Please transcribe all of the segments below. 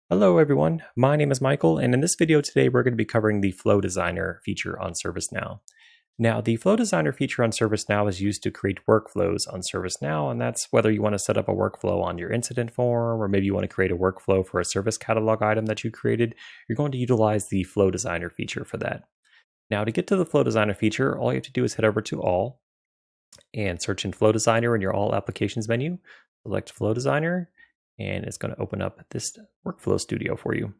Hello everyone, my name is Michael, and in this video today we're going to be covering the Flow Designer feature on ServiceNow. Now, the Flow Designer feature on ServiceNow is used to create workflows on ServiceNow, and that's whether you want to set up a workflow on your incident form, or maybe you want to create a workflow for a service catalog item that you created. You're going to utilize the Flow Designer feature for that. Now, to get to the Flow Designer feature, all you have to do is head over to All and search in Flow Designer in your All Applications menu. Select Flow Designer, and it's going to open up this workflow studio for you.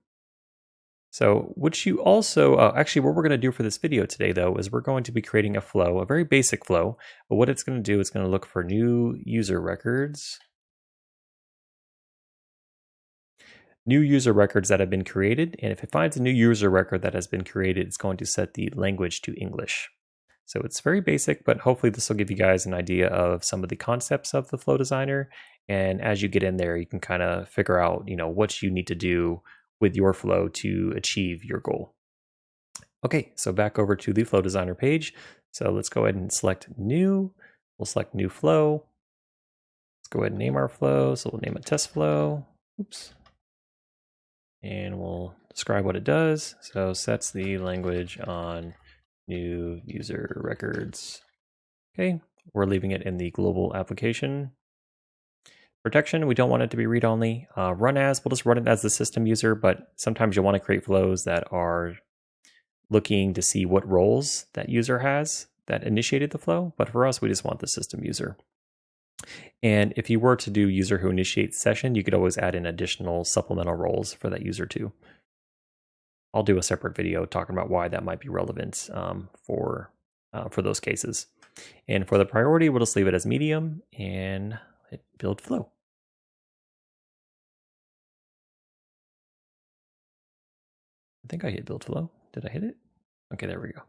So what you also, actually what we're going to do for this video today though, is we're going to be creating a flow, a very basic flow, but what it's going to do is going to look for new user records. New user records that have been created, and if it finds a new user record that has been created, it's going to set the language to English. So it's very basic, but hopefully this will give you guys an idea of some of the concepts of the Flow Designer. And as you get in there, you can kind of figure out, what you need to do with your flow to achieve your goal. Okay, so back over to the Flow Designer page. So let's go ahead and select new. We'll select new flow. Let's go ahead and name our flow. So we'll name it test flow. Oops. And we'll describe what it does. So sets the language on new user records. Okay, we're leaving it in the global application. Protection, we don't want it to be read-only. Run as, we'll just run it as the system user, but sometimes you'll want to create flows that are looking to see what roles that user has that initiated the flow, but for us, we just want the system user. And if you were to do user who initiates session, you could always add in additional supplemental roles for that user too. I'll do a separate video talking about why that might be relevant for those cases. And for the priority, we'll just leave it as medium and hit build flow. I think I hit build flow. Did I hit it? Okay, there we go.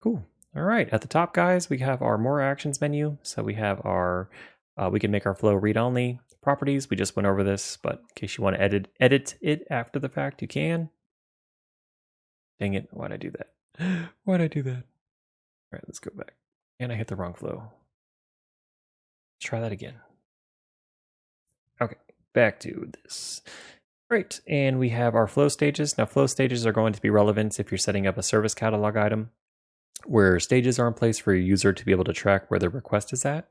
Cool. All right, at the top, guys, we have our more actions menu. So we have our, we can make our flow read only. Properties, we just went over this, but in case you want to edit it after the fact, you can. Dang it, why'd I do that? Why'd I do that? All right, let's go back. And I hit the wrong flow. Let's try that again. Okay, back to this. Great, and we have our flow stages. Now, flow stages are going to be relevant if you're setting up a service catalog item where stages are in place for your user to be able to track where the request is at.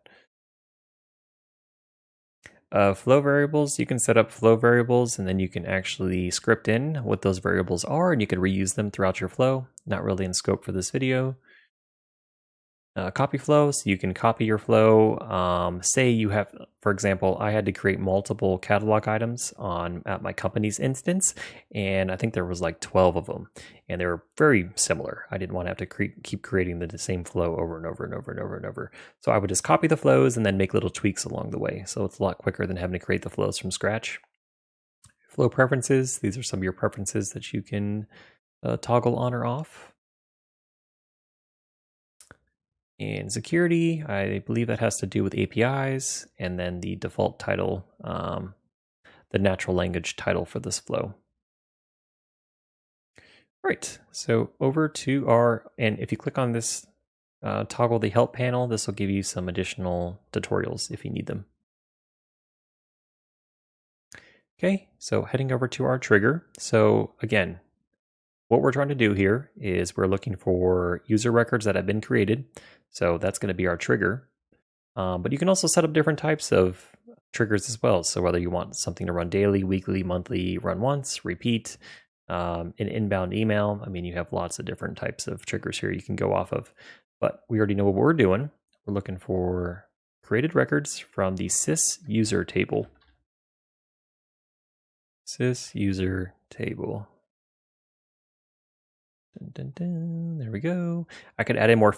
Flow variables, you can set up flow variables and then you can actually script in what those variables are and you can reuse them throughout your flow. Not really in scope for this video. Copy flow, so you can copy your flow. Say you have, for example, I had to create multiple catalog items at my company's instance, and I think there was like 12 of them, and they were very similar. I didn't want to have to keep creating the same flow over and over and over and over and over. So I would just copy the flows and then make little tweaks along the way. So it's a lot quicker than having to create the flows from scratch. Flow preferences, these are some of your preferences that you can toggle on or off. And security, I believe that has to do with APIs, and then the default title, the natural language title for this flow. All right, so over to and if you click on this, toggle the help panel, this will give you some additional tutorials if you need them. Okay, so heading over to our trigger. So again, what we're trying to do here is we're looking for user records that have been created. So that's going to be our trigger. But you can also set up different types of triggers as well. So whether you want something to run daily, weekly, monthly, run once, repeat, an inbound email. I mean, you have lots of different types of triggers here you can go off of. But we already know what we're doing. We're looking for created records from the sys user table. Sys user table. Dun, dun, dun. There we go. I could add in more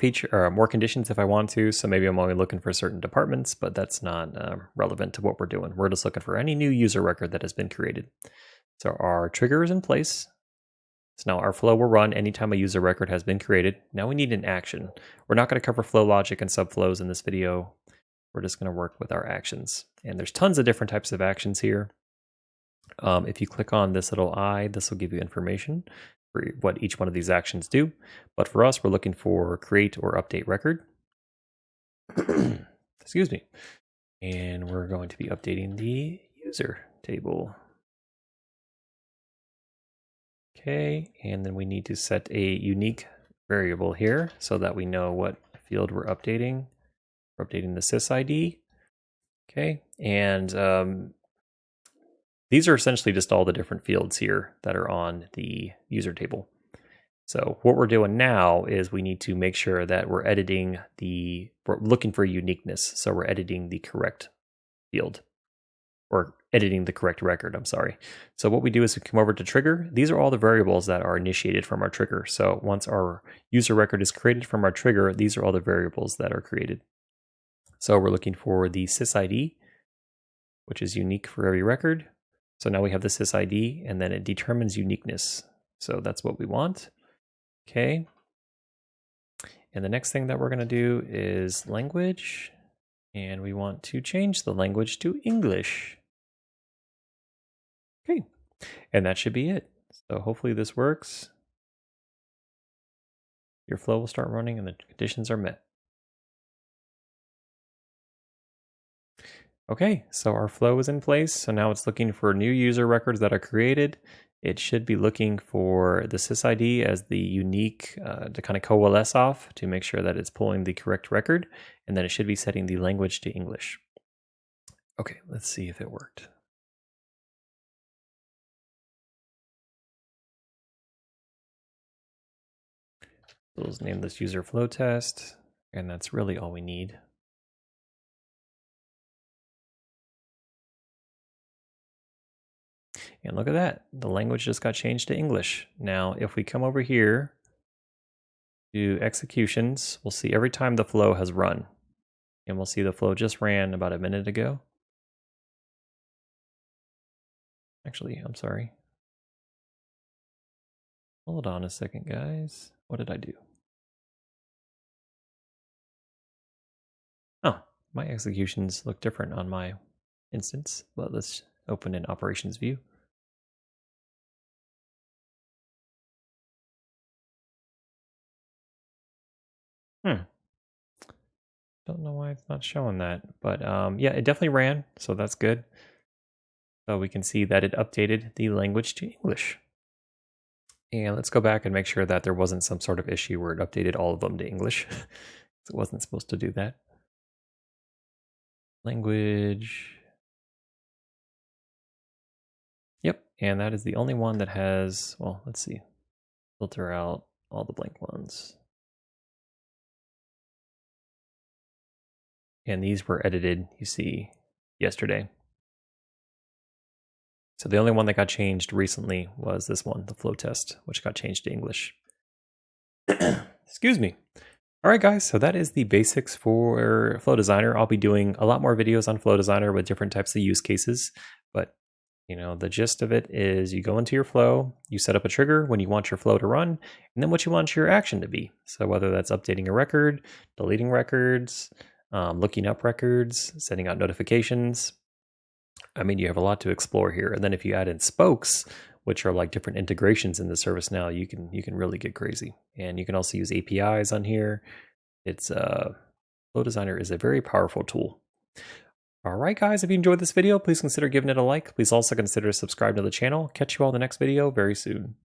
more conditions if I want to. So maybe I'm only looking for certain departments, but that's not relevant to what we're doing. We're just looking for any new user record that has been created. So our trigger is in place. So now our flow will run anytime a user record has been created. Now we need an action. We're not going to cover flow logic and subflows in this video. We're just going to work with our actions. And there's tons of different types of actions here. If you click on this little eye, this will give you information for what each one of these actions do. But for us, we're looking for create or update record. Excuse me. And we're going to be updating the user table. Okay, and then we need to set a unique variable here so that we know what field we're updating. We're updating the sys_id. Okay, and these are essentially just all the different fields here that are on the user table. So what we're doing now is we need to make sure that we're looking for uniqueness. So we're editing the correct field, or editing the correct record, I'm sorry. So what we do is we come over to trigger. These are all the variables that are initiated from our trigger. So once our user record is created from our trigger, these are all the variables that are created. So we're looking for the sys_id, which is unique for every record. So now we have the sys_id, and then it determines uniqueness. So that's what we want. Okay. And the next thing that we're going to do is language, and we want to change the language to English. Okay. And that should be it. So hopefully this works. Your flow will start running and the conditions are met. Okay, so our flow is in place. So now it's looking for new user records that are created. It should be looking for the sys_id as the unique to kind of coalesce off to make sure that it's pulling the correct record. And then it should be setting the language to English. Okay, let's see if it worked. So let's name this user flow test. And that's really all we need. And look at that, the language just got changed to English. Now, if we come over here to executions, we'll see every time the flow has run. And we'll see the flow just ran about a minute ago. Actually, I'm sorry. Hold on a second, guys. What did I do? Oh, my executions look different on my instance. Well, let's open an operations view. Don't know why it's not showing that, but yeah, it definitely ran, so that's good. So we can see that it updated the language to English. And let's go back and make sure that there wasn't some sort of issue where it updated all of them to English. It wasn't supposed to do that. Language. Yep, and that is the only one that has, well, let's see. Filter out all the blank ones. And these were edited, you see, yesterday. So the only one that got changed recently was this one, the flow test, which got changed to English. Excuse me. All right, guys, so that is the basics for Flow Designer. I'll be doing a lot more videos on Flow Designer with different types of use cases, but you know, the gist of it is you go into your flow, you set up a trigger when you want your flow to run, and then what you want your action to be. So whether that's updating a record, deleting records, looking up records, sending out notifications. I mean, you have a lot to explore here. And then if you add in spokes, which are like different integrations in the ServiceNow, you can really get crazy. And you can also use APIs on here. It's Flow Designer is a very powerful tool. All right, guys, if you enjoyed this video, please consider giving it a like. Please also consider subscribing to the channel. Catch you all in the next video very soon.